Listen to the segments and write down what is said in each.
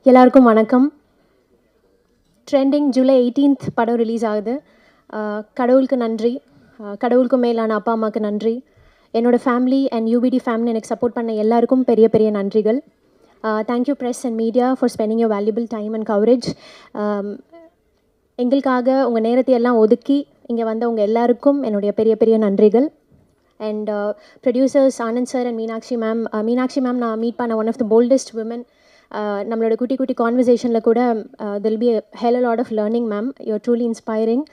எல்லாருக்கும் வணக்கம். Trending July 18th படம் ரிலீஸ் ஆகுது. கடவுளுக்கு நன்றி. கடவுளுக்கு மேலான அப்பா அம்மாவுக்கு நன்றி. என்னோடய ஃபேமிலி அண்ட் யூபிடி ஃபேமிலி எனக்கு சப்போர்ட் பண்ண எல்லாருக்கும் பெரிய பெரிய நன்றிகள். Thank you press and media for spending your valuable time and coverage. எங்களுக்காக உங்கள் நேரத்தை எல்லாம் ஒதுக்கி இங்கே வந்தவங்க எல்லாருக்கும் என்னுடைய பெரிய பெரிய நன்றிகள். And producers Anand sir and Meenakshi ma'am நான் மீட் பண்ண one of the boldest women. நம்மளோட குட்டி குட்டி கான்வர்சேஷனில் கூட தில் பி ஹெல் a lot of learning ma'am. You're truly inspiring.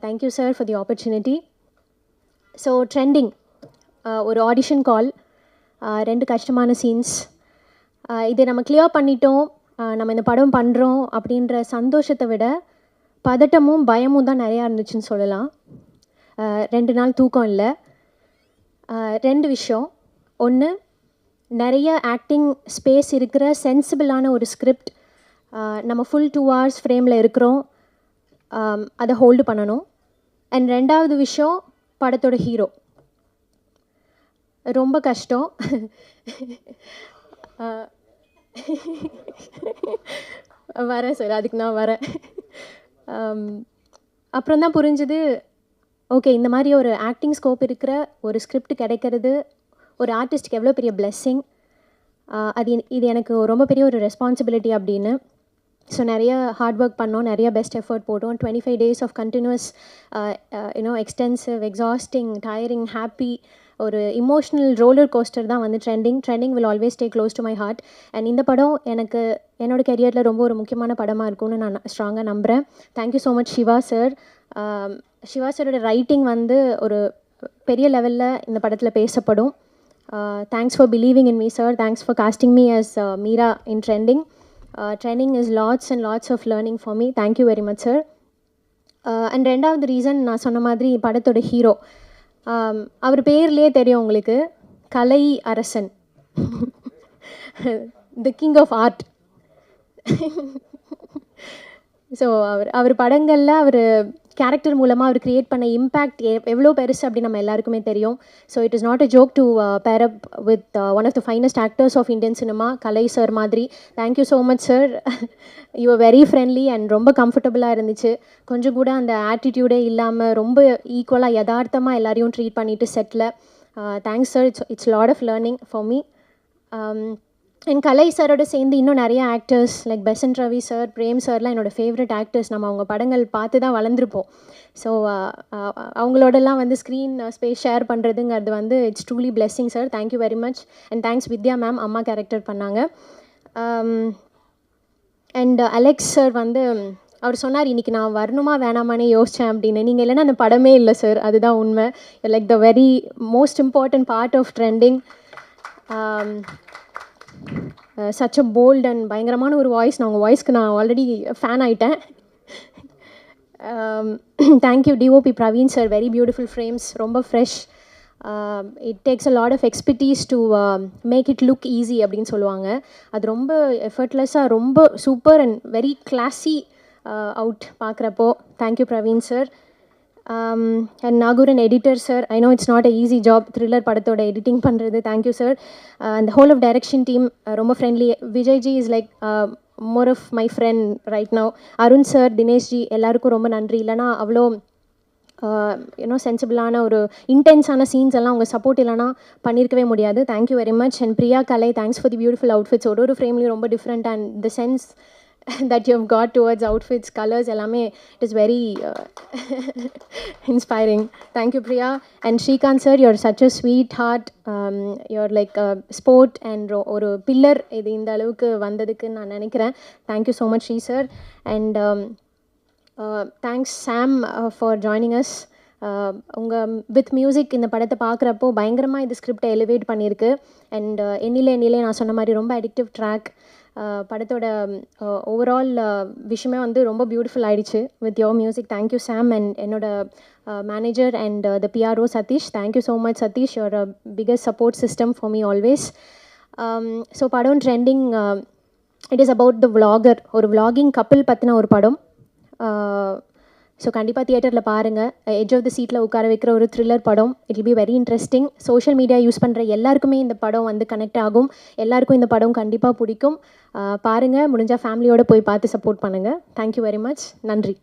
Thank you sir for the opportunity. So trending ஒரு ஆடிஷன் கால், 2 கஷ்டமான சீன்ஸ். இதை நம்ம கிளியர் பண்ணிட்டோம், நம்ம இந்த படம் பண்ணுறோம் அப்படின்ற சந்தோஷத்தை விட பதட்டமும் பயமும் தான் நிறையா இருந்துச்சுன்னு சொல்லலாம். 2 நாள் தூக்கம் இல்லை. 2 விஷயம். ஒன்று, நிறைய ஆக்டிங் ஸ்பேஸ் இருக்கிற சென்சிபிளான ஒரு ஸ்கிரிப்ட். நம்ம ஃபுல் 2 hours ஃப்ரேமில் இருக்கிறோம், அதை ஹோல்டு பண்ணணும். அண்ட் 2வது விஷயம், படத்தோட ஹீரோ. ரொம்ப கஷ்டம். வரேன் சார், அதுக்கு நான் வரேன். அப்புறம் தான் புரிஞ்சுது, ஓகே இந்த மாதிரி ஒரு ஆக்டிங் ஸ்கோப் இருக்கிற ஒரு ஸ்கிரிப்ட் கிடைக்கிறது ஒரு ஆர்டிஸ்ட்டுக்கு எவ்வளோ பெரிய பிளெஸ்ஸிங். இது எனக்கு ரொம்ப பெரிய ஒரு ரெஸ்பான்சிபிலிட்டி அப்படின்னு. ஸோ நிறைய ஹார்ட் ஒர்க் பண்ணோம், நிறைய பெஸ்ட் எஃபர்ட் போட்டோம். 25 days of continuous extensive, exhausting, tiring, happy, ஒரு இமோஷ்னல் ரோலர் கோஸ்டர் தான் வந்து trending will always stay close to my heart. And இந்த படம் எனக்கு என்னோடய கெரியரில் ரொம்ப ஒரு முக்கியமான படமாக இருக்கும்னு நான் ஸ்ட்ராங்காக நம்புகிறேன். Thank you so much Shiva sir. Shiva சாரோட ரைட்டிங் வந்து ஒரு பெரிய லெவலில் இந்த படத்தில் பேசப்படும். Thanks for believing in me, sir. Thanks for casting me as Meera in Trending. Trending is lots and lots of learning for me. Thank you very much, sir. And 2வது reason, நான் சொன்ன மாதிரி படத்தோட ஹீரோ. அவர் பேர்லேயே தெரியும் உங்களுக்கு, கலை அரசன், the king of art. So அவர் படங்களில் அவர் கேரக்டர் மூலமாக அவர் க்ரியேட் பண்ண இம்பேக்ட் எவ்வளோ பெருசு அப்படின்னு நம்ம எல்லாருக்குமே தெரியும். So it is not a joke to pair up with one of the finest actors of Indian cinema, கலை சார் மாதிரி. Thank you so much sir. You are very friendly and ரொம்ப கம்ஃபர்டபுளாக இருந்துச்சு. கொஞ்சம் கூட அந்த ஆட்டிடியூடே இல்லாமல் ரொம்ப ஈக்குவலாக யதார்த்தமாக எல்லாரையும் ட்ரீட் பண்ணிவிட்டு செட்டில். Thanks sir. It's lot of learning for me. என் கலை சாரோட சேர்ந்து இன்னும் நிறைய actors like Besant Ravi sir, Prem சார்லாம் என்னோடய ஃபேவரட் ஆக்டர்ஸ். நம்ம அவங்க படங்கள் பார்த்து தான் வளர்ந்துருப்போம். ஸோ அவங்களோடலாம் வந்து ஸ்க்ரீன் ஸ்பேஸ் ஷேர் பண்ணுறதுங்கிறது வந்து it's truly blessing sir. Thank you very much. And thanks Vidya ma'am, அம்மா கேரக்டர் பண்ணாங்க. அண்ட் அலெக்ஸ் சார் வந்து அவர் சொன்னார், இன்றைக்கி நான் வரணுமா வேணாமானே யோசித்தேன் அப்படின்னு. நீங்கள் இல்லைன்னா அந்த படமே இல்லை சார், அதுதான் உண்மை. Like the very most important part of Trending. Such a bold and பயங்கரமான ஒரு வாய்ஸ். நான் உங்கள் வாய்ஸ்க்கு நான் ஆல்ரெடி ஃபேன் ஆகிட்டேன். Thank you DOP Praveen sir. Very beautiful frames, ரொம்ப fresh. It takes a lot of expertise to make it look easy அப்படின்னு சொல்லுவாங்க. அது ரொம்ப எஃபர்ட்லெஸ்ஸாக ரொம்ப super and very classy out பார்க்குறப்போ. Thank you Praveen sir. And Nagooran editor sir. I know it's not a easy job, thriller படத்தோட editing பண்ணுறது. Thank you sir. அந்த ஹோல் ஆஃப் டைரக்ஷன் டீம் ரொம்ப friendly. Vijayji is like more of my friend right now. Arun sir, Dineshji எல்லாருக்கும் ரொம்ப நன்றி. இல்லைனா அவ்வளோ சென்சிபிளான ஒரு இன்டென்ஸான சீன்ஸ் எல்லாம் உங்கள் சப்போர்ட் இல்லைனா பண்ணியிருக்கவே முடியாது. Thank you very much. And Priya Kalai, thanks for the beautiful outfits. ஒரு ஃப்ரேம்லேயும் ரொம்ப different and the sense that you have got towards outfits, colors, எல்லாமே it is very inspiring. Thank you Priya. And Srikanth sir, you're such a sweetheart. You're like a sport and ஒரு pillar இது இந்த அளவுக்கு வந்ததுக்கு நான் நினைக்கிறேன். Thank you so much Sri sir. And thanks Sam for joining us. உங்கள் with music இந்த படத்தை பார்க்குறப்போ பயங்கரமாக இது ஸ்கிரிப்டை எலிவேட் பண்ணியிருக்கு. அண்ட் எண்ணிலே நான் சொன்ன மாதிரி ரொம்ப அடிக்டிவ் ட்ராக். படத்தோட ஓவரால் விஷயமே வந்து ரொம்ப பியூட்டிஃபுல் ஆகிடுச்சு with your music. Thank you Sam. And என்னோட manager and the PRO Satish. Thank you so much Satish. Your biggest support system for me always. So படம் Trending, it is about the vlogger. ஒரு vlogging couple பற்றின ஒரு படம். ஸோ கண்டிப்பாக தியேட்டரில் பாருங்கள். எட்ஜ் ஆஃப் த சீட்டில் உட்கார வைக்கிற ஒரு த்ரில்லர் படம். It will be very interesting. Social media use பண்ணுற எல்லாருக்குமே இந்த படம் வந்து கனெக்ட் ஆகும். எல்லாருக்கும் இந்த படம் கண்டிப்பாக பிடிக்கும். பாருங்கள், முடிஞ்சால் ஃபேமிலியோடு போய் பார்த்து சப்போர்ட் பண்ணுங்கள். Thank you very much. நன்றி.